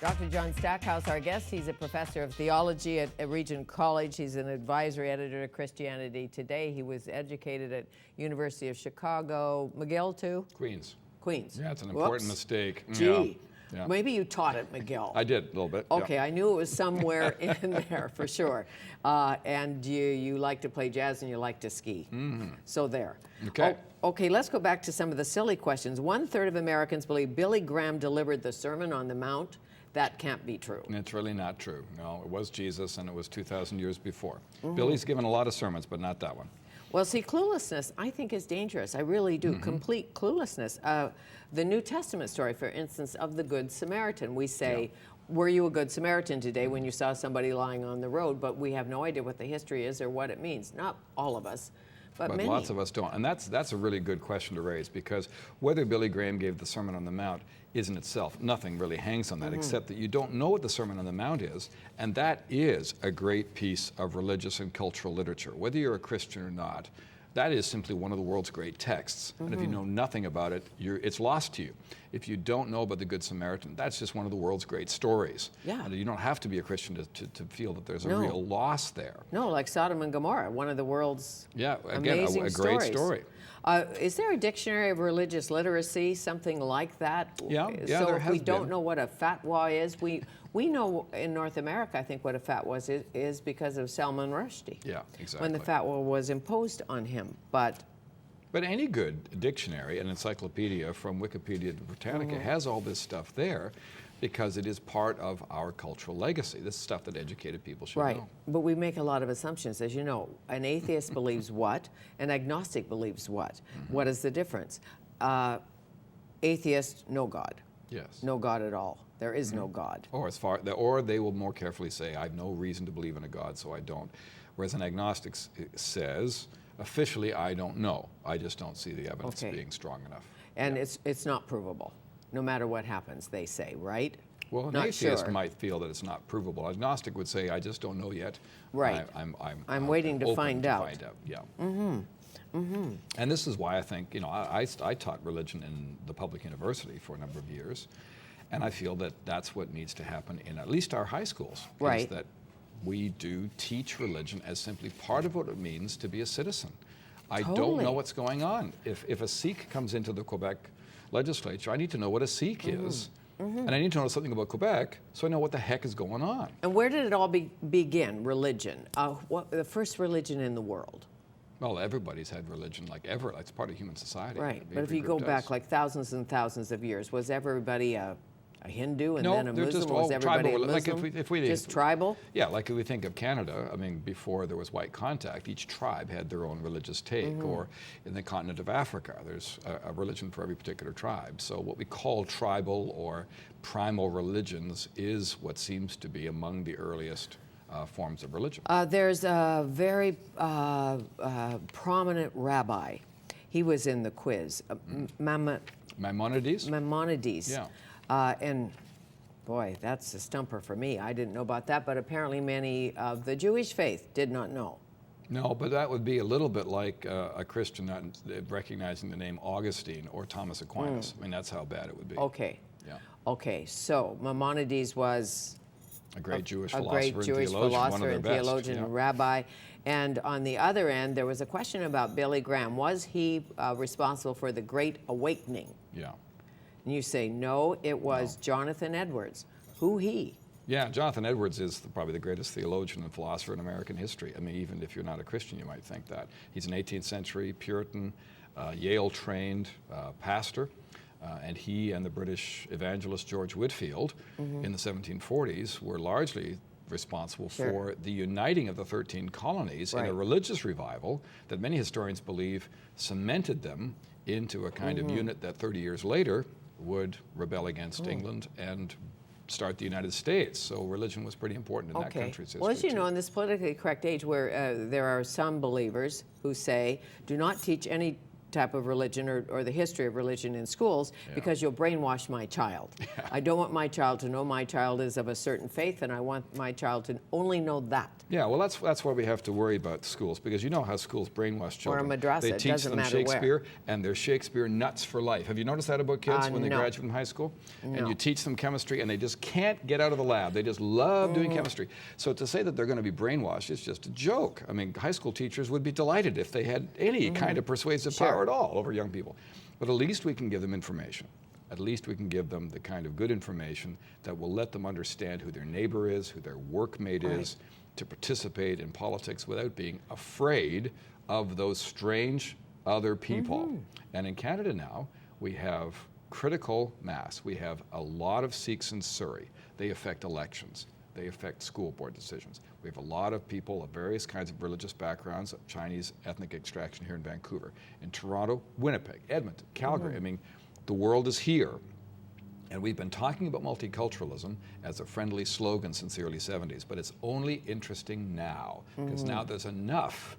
Dr. John Stackhouse, our guest. He's a professor of theology at Regent College. He's an advisory editor to Christianity Today. He was educated at University of Chicago. McGill, too? Queens. Queens. Yeah, it's an important mistake. Gee. Yeah. Maybe you taught at McGill. I did, a little bit. Okay, yeah. I knew it was somewhere in there for sure. And you like to play jazz and you like to ski. Mm-hmm. So there. Okay. Okay, let's go back to some of the silly questions. 1/3 of Americans believe Billy Graham delivered the Sermon on the Mount. That can't be true. It's really not true. No, it was Jesus, and it was 2,000 years before. Mm-hmm. Billy's given a lot of sermons, but not that one. Well, see, cluelessness, I think, is dangerous. I really do. Mm-hmm. Complete cluelessness. The New Testament story, for instance, of the Good Samaritan. We say, were you a Good Samaritan today when you saw somebody lying on the road? But we have no idea what the history is or what it means. Not all of us, but many. Lots of us don't. And that's a really good question to raise, because whether Billy Graham gave the Sermon on the Mount is in itself, nothing really hangs on that, except that you don't know what the Sermon on the Mount is, and that is a great piece of religious and cultural literature. Whether you're a Christian or not, that is simply one of the world's great texts. And if you know nothing about it, it's lost to you. If you don't know about the Good Samaritan, that's just one of the world's great stories. Yeah. And you don't have to be a Christian to feel that there's a real loss there. No, like Sodom and Gomorrah, one of the world's amazing a great story. Is there a dictionary of religious literacy, something like that? Yeah, so there if has we don't been. know what a fatwa is, we know in North America, I think, what a fatwa is because of Salman Rushdie. Yeah, exactly. When the fatwa was imposed on him, But any good dictionary and encyclopedia, from Wikipedia to Britannica, has all this stuff there, because it is part of our cultural legacy. This is stuff that educated people should know. Right, but we make a lot of assumptions. As you know, an atheist believes what, an agnostic believes what. What is the difference? Atheist, no God. Yes. No God at all. There is no God. Or they will more carefully say, I have no reason to believe in a God, so I don't. Whereas an agnostic says, officially, I don't know. I just don't see the evidence being strong enough. And it's not provable, no matter what happens, they say, right? Well, an atheist might feel that it's not provable. Agnostic would say, I just don't know yet. Right. I'm waiting to find out. Yeah. And this is why I think, I taught religion in the public university for a number of years, and I feel that that's what needs to happen in at least our high schools. Right. Is that we do teach religion as simply part of what it means to be a citizen. I don't know what's going on. If a Sikh comes into the Quebec legislature, I need to know what a Sikh is. And I need to know something about Quebec so I know what the heck is going on. And where did it all begin, religion? The first religion in the world? Well, everybody's had religion like ever. It's part of human society. Right, but if you go back like thousands and thousands of years, was everybody a Hindu and then a Muslim? Just was everybody tribal. a Muslim? Like if we just tribal? Yeah, like if we think of Canada, I mean, before there was white contact, each tribe had their own religious take. Or in the continent of Africa, there's a religion for every particular tribe. So what we call tribal or primal religions is what seems to be among the earliest forms of religion. There's a very prominent rabbi. He was in the quiz. Maimonides? Maimonides. Yeah. And boy, that's a stumper for me. I didn't know about that, but apparently many of the Jewish faith did not know. No, but that would be a little bit like a Christian not recognizing the name Augustine or Thomas Aquinas. I mean, that's how bad it would be. Okay. Yeah. Okay, so Maimonides was a great Jewish philosopher and theologian, rabbi. And on the other end, there was a question about Billy Graham. Was he responsible for the Great Awakening? Yeah. And you say, no, it was Jonathan Edwards. Who he? Yeah, Jonathan Edwards is probably the greatest theologian and philosopher in American history. I mean, even if you're not a Christian, you might think that. He's an 18th century Puritan, Yale-trained pastor. And he and the British evangelist George Whitefield in the 1740s were largely responsible for the uniting of the 13 colonies in a religious revival that many historians believe cemented them into a kind of unit that 30 years later would rebel against England and start the United States. So religion was pretty important in that country's history. Well, as you know, in this politically correct age where there are some believers who say, do not teach any type of religion or the history of religion in schools because you'll brainwash my child. I don't want my child to know my child is of a certain faith, and I want my child to only know that. Yeah, well, that's why we have to worry about schools, because you know how schools brainwash children. Or a madrasa, they it teach doesn't them matter Shakespeare, where. and they're Shakespeare nuts for life. Have you noticed that about kids when they No. graduate from high school? No. And you teach them chemistry, and they just can't get out of the lab. They just love doing chemistry. So to say that they're going to be brainwashed is just a joke. I mean, high school teachers would be delighted if they had any kind of persuasive power at all over young people. But at least we can give them information. At least we can give them the kind of good information that will let them understand who their neighbor is, who their workmate is, to participate in politics without being afraid of those strange other people. And in Canada now, we have critical mass. We have a lot of Sikhs in Surrey. They affect elections. They affect school board decisions. We have a lot of people of various kinds of religious backgrounds, of Chinese ethnic extraction here in Vancouver, in Toronto, Winnipeg, Edmonton, Calgary. I mean, the world is here. And we've been talking about multiculturalism as a friendly slogan since the early 70s, but it's only interesting now, because now there's enough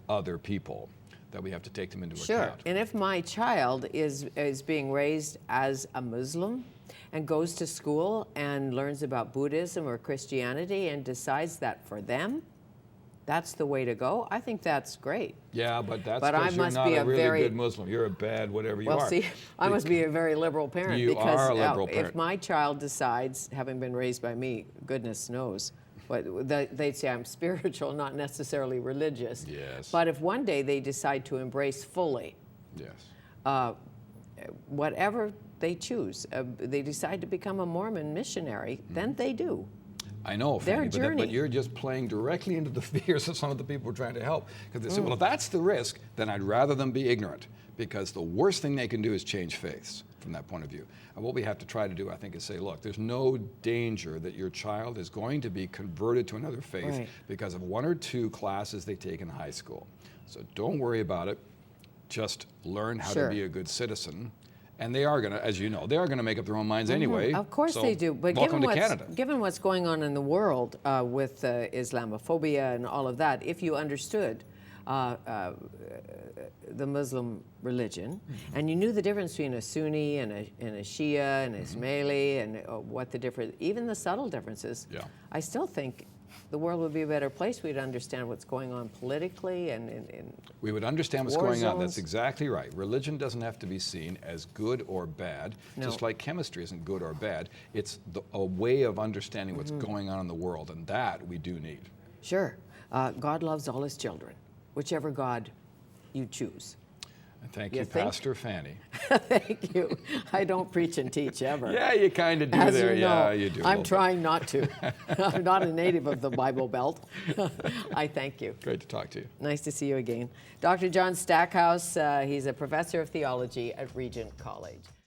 other people that we have to take them into account. And if my child is being raised as a Muslim and goes to school and learns about Buddhism or Christianity and decides that for them, that's the way to go, I think that's great. Yeah, but that's But I because you're must not be a a really very- good Muslim. You're a bad whatever you Well, are. see, I must be a very liberal parent You because are a liberal parent. if my child decides, having been raised by me, goodness knows, but they'd say I'm spiritual, not necessarily religious. Yes. But if one day they decide to embrace fully Yes. whatever they choose, they decide to become a Mormon missionary, then they do. I know, Their Fanny, but journey. you're just playing directly into the fears of some of the people we're trying to help. Because they say, well, if that's the risk, then I'd rather them be ignorant. Because the worst thing they can do is change faiths from that point of view. And what we have to try to do, I think, is say, look, there's no danger that your child is going to be converted to another faith because of one or two classes they take in high school. So don't worry about it. Just learn how to be a good citizen. And they are going to, as you know, they are going to make up their own minds anyway. Of course So they do. But welcome to Canada. given what's going on in the world with Islamophobia and all of that, if you understood the Muslim religion and you knew the difference between a Sunni and a Shia and Ismaili and what the difference, even the subtle differences, I still think the world would be a better place. We'd understand what's going on politically and in we would understand what's war going on. zones. That's exactly right. Religion doesn't have to be seen as good or bad, just like chemistry isn't good or bad. It's a way of understanding what's going on in the world, and that we do need. Sure. God loves all his children, whichever God you choose. And thank You you, think? Pastor Fanny. Thank you. I don't preach and teach ever. Yeah, you kind of do As there. you know, Yeah, you do. a I'm little trying not to. I'm not a native of the Bible Belt. I thank you. bit. Great to talk to you. Nice to see you again. Dr. John Stackhouse, he's a professor of theology at Regent College.